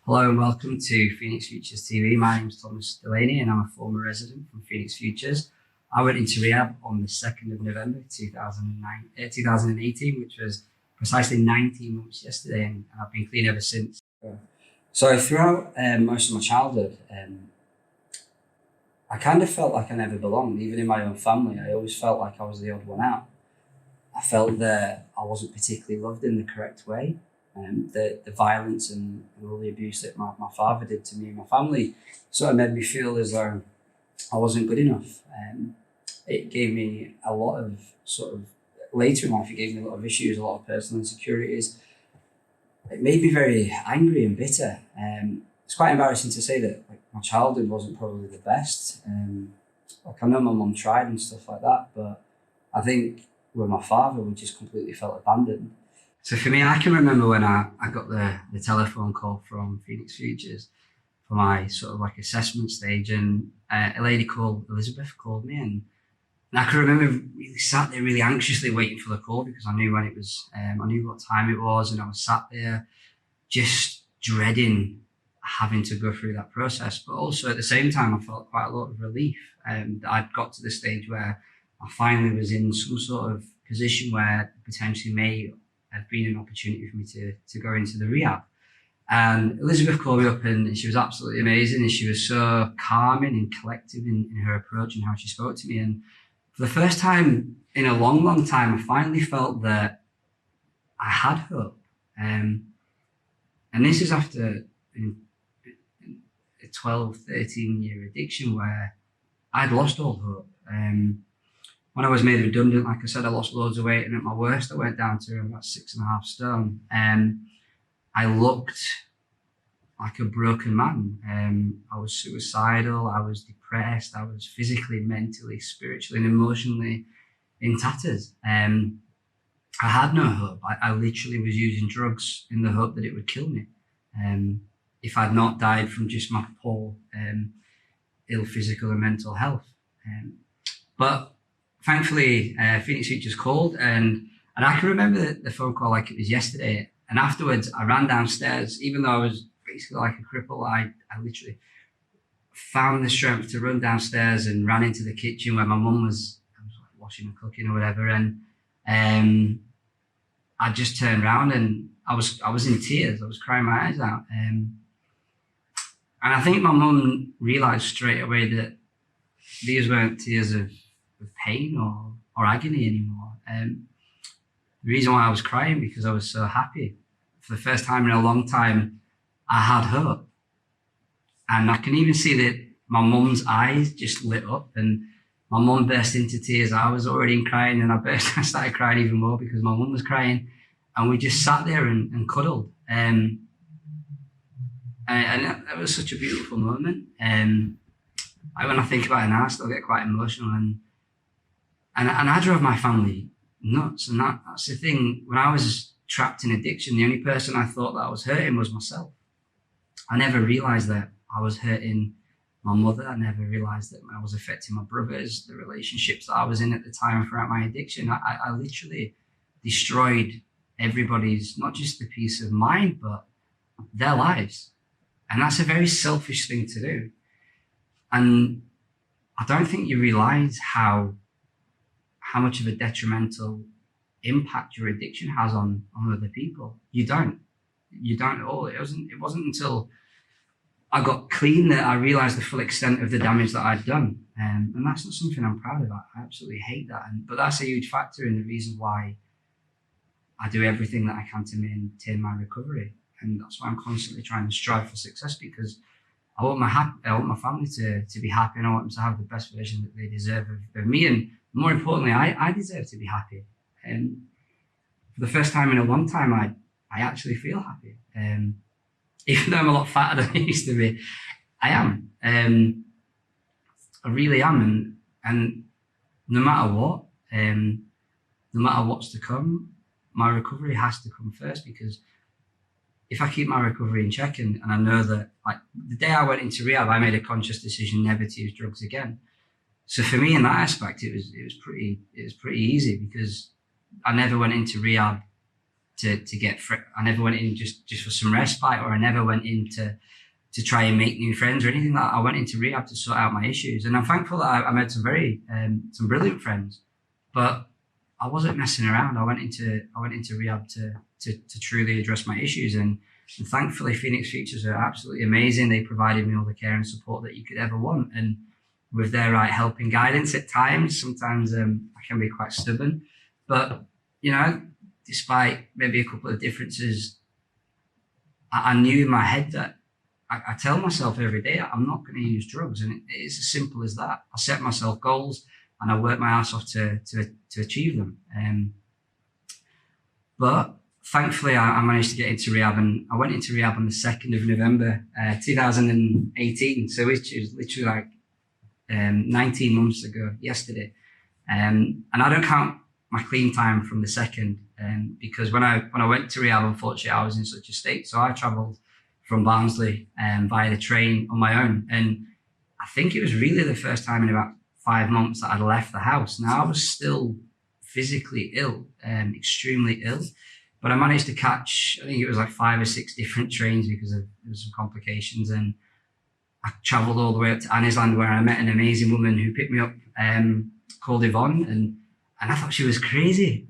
Hello and welcome to Phoenix Futures TV. My name is Thomas Delaney and I'm a former resident from Phoenix Futures. I went into rehab on the 2nd of November 2018, which was precisely 19 months yesterday, and I've been clean ever since. So throughout most of my childhood, I kind of felt like I never belonged, even in my own family. I always felt like I was the odd one out. I felt that I wasn't particularly loved in the correct way. The violence and all the abuse that my father did to me and my family sort of made me feel as though I wasn't good enough. It gave me a lot of later in life, it gave me a lot of issues, a lot of personal insecurities. It made me very angry and bitter. It's quite embarrassing to say that my childhood wasn't probably the best. I know my mum tried and stuff like that, but I think with my father, we just completely felt abandoned. So for me, I can remember when I got the telephone call from Phoenix Futures for my assessment stage, and a lady called Elizabeth called me, and I can remember really sat there really anxiously waiting for the call because I knew when it was, I knew what time it was, and I was sat there just dreading having to go through that process. But also at the same time, I felt quite a lot of relief that I'd got to the stage where I finally was in some sort of position where potentially may have been an opportunity for me to go into the rehab. And Elizabeth called me up and she was absolutely amazing, and she was so calming and collective in her approach and how she spoke to me. And for the first time in a long, long time, I finally felt that I had hope. And this is after a 12, 13-year addiction where I'd lost all hope. When I was made redundant, like I said, I lost loads of weight, and at my worst, I went down to about 6.5 stone. I looked like a broken man. I was suicidal, I was depressed, I was physically, mentally, spiritually, and emotionally in tatters. I had no hope. I literally was using drugs in the hope that it would kill me. If I'd not died from just my poor, ill physical and mental health. But thankfully, Phoenix Futures called, and I can remember the phone call like it was yesterday. And afterwards, I ran downstairs, even though I was basically like a cripple. I literally found the strength to run downstairs and ran into the kitchen where my mum was washing and cooking or whatever. And I just turned around and I was in tears. I was crying my eyes out. And I think my mum realised straight away that these weren't tears of pain or agony anymore. The reason why I was crying, because I was so happy. For the first time in a long time, I had hope. And I can even see that my mum's eyes just lit up, and my mum burst into tears. I was already crying, and I started crying even more because my mum was crying, and we just sat there and cuddled. And that was such a beautiful moment. When I think about it now, I still get quite emotional, and I drove my family nuts. And that's the thing. When I was trapped in addiction, the only person I thought that I was hurting was myself. I never realized that I was hurting my mother. I never realized that I was affecting my brothers, the relationships that I was in at the time throughout my addiction. I literally destroyed everybody's, not just the peace of mind, but their lives. And that's a very selfish thing to do. And I don't think you realize how much of a detrimental impact your addiction has on other people. You don't at all. It wasn't until I got clean that I realized the full extent of the damage that I'd done. And that's not something I'm proud of. I absolutely hate that. But that's a huge factor in the reason why I do everything that I can to maintain my recovery. And that's why I'm constantly trying to strive for success, because I want my family to be happy, and I want them to have the best version that they deserve of me. And more importantly, I deserve to be happy. And for the first time in a long time, I actually feel happy. Even though I'm a lot fatter than I used to be, I am. I really am. And no matter what, no matter what's to come, my recovery has to come first, because if I keep my recovery in check, and I know that, like, the day I went into rehab, I made a conscious decision never to use drugs again. So for me, in that aspect, it was pretty easy, because I never went into rehab to get. I never went in just for some respite, or I never went in to try and make new friends or anything like that. I went into rehab to sort out my issues, and I'm thankful that I made some brilliant friends, but I wasn't messing around. I went into rehab to truly address my issues, and thankfully Phoenix Futures are absolutely amazing. They provided me all the care and support that you could ever want, and with their right help and guidance at times, sometimes I can be quite stubborn, but despite maybe a couple of differences, I knew in my head that I tell myself every day I'm not going to use drugs, and it's as simple as that. I set myself goals and I work my ass off to achieve them. But thankfully, I managed to get into rehab, and I went into rehab on the 2nd of November, 2018. So which is literally like 19 months ago yesterday. And I don't count my clean time from the 2nd, because when I went to rehab, unfortunately, I was in such a state. So I travelled from Barnsley via the train on my own. And I think it was really the first time in about 5 months that I'd left the house. Now, I was still physically ill, extremely ill, but I managed to catch, I think it was like 5 or 6 different trains because there was some complications. And I travelled all the way up to Annisland, where I met an amazing woman who picked me up, called Yvonne. And I thought she was crazy.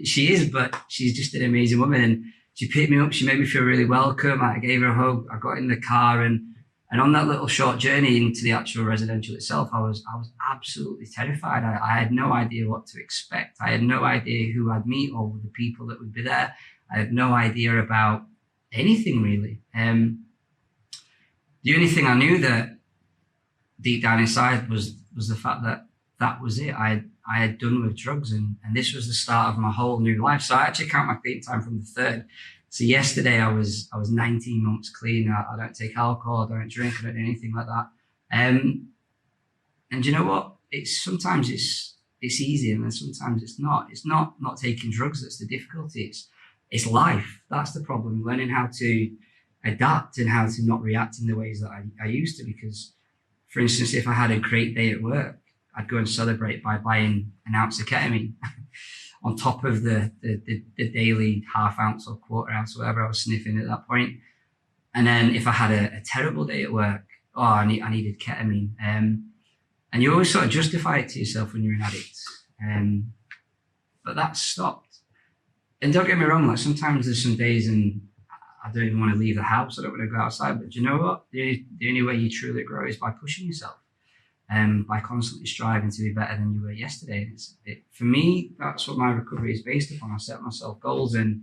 She is, but she's just an amazing woman. And she picked me up. She made me feel really welcome. I gave her a hug. I got in the car, and on that little short journey into the actual residential itself, I was absolutely terrified. I had no idea what to expect. I had no idea who I'd meet or the people that would be there. I had no idea about anything really. The only thing I knew that deep down inside was the fact that was it. I had done with drugs, and this was the start of my whole new life. So I actually count my clean time from the 3rd. So yesterday I was 19 months clean. I don't take alcohol, I don't drink, I don't do anything like that. And you know what? Sometimes it's easy, and then sometimes it's not. It's not taking drugs that's the difficulty. It's life. That's the problem. Learning how to adapt and how to not react in the ways that I used to. Because, for instance, if I had a great day at work, I'd go and celebrate by buying an ounce of ketamine on top of the daily half ounce or quarter ounce, whatever I was sniffing at that point. And then if I had a terrible day at work, I needed ketamine. And you always sort of justify it to yourself when you're an addict. But that stopped. And don't get me wrong, like sometimes there's some days and I don't even want to leave the house. I don't want to go outside. But do you know what? The only way you truly grow is by pushing yourself. By constantly striving to be better than you were yesterday. For me, that's what my recovery is based upon. I set myself goals and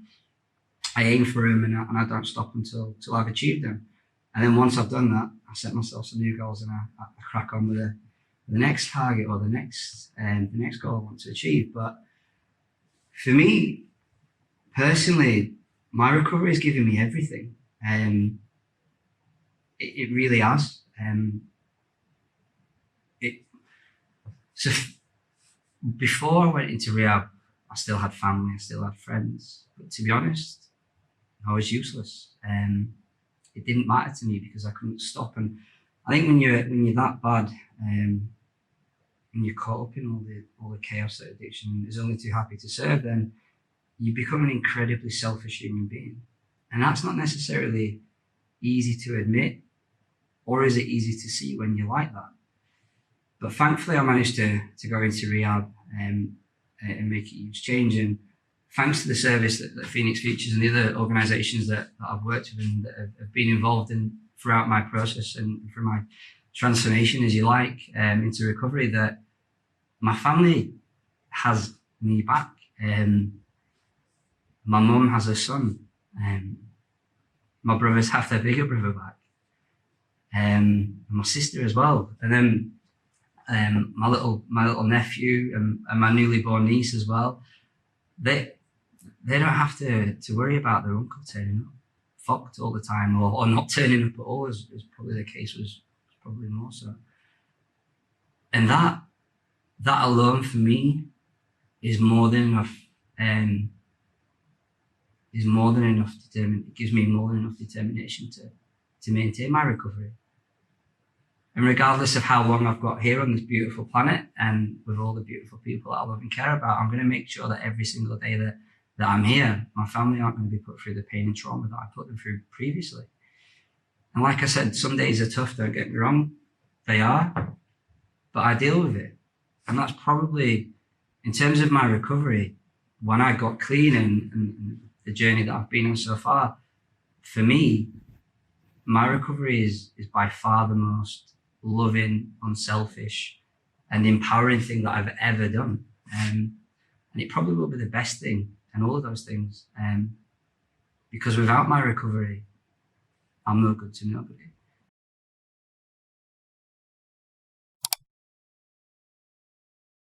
I aim for them, and I don't stop until I've achieved them. And then once I've done that, I set myself some new goals, and I crack on with the next target or the next goal I want to achieve. But for me, personally, my recovery has given me everything. It really has. So before I went into rehab, I still had family, I still had friends. But to be honest, I was useless. It didn't matter to me because I couldn't stop. And I think when you're that bad, and you're caught up in all the chaos that addiction is only too happy to serve, then you become an incredibly selfish human being. And that's not necessarily easy to admit, or is it easy to see when you're like that? But thankfully, I managed to go into rehab and make a huge change. And thanks to the service that Phoenix Futures and the other organisations that I've worked with and that have been involved in throughout my process and through my transformation, as you like, into recovery, that my family has me back. My mum has a son. My brothers have their bigger brother back. And my sister as well. And then my little nephew and my newly born niece as well. They don't have to worry about their uncle turning up fucked all the time or not turning up at all, as probably the case was probably more so. And that alone for me is more than enough. Is more than enough it gives me more than enough determination to maintain my recovery. And regardless of how long I've got here on this beautiful planet and with all the beautiful people that I love and care about, I'm going to make sure that every single day that that I'm here. My family aren't going to be put through the pain and trauma that I put them through previously. And like I said, some days are tough, don't get me wrong. They are, but I deal with it. And that's probably, in terms of my recovery, when I got clean and the journey that I've been on so far, for me, my recovery is by far the most loving, unselfish, and empowering thing that I've ever done. And it probably will be the best thing and all of those things. Because without my recovery, I'm no good to nobody.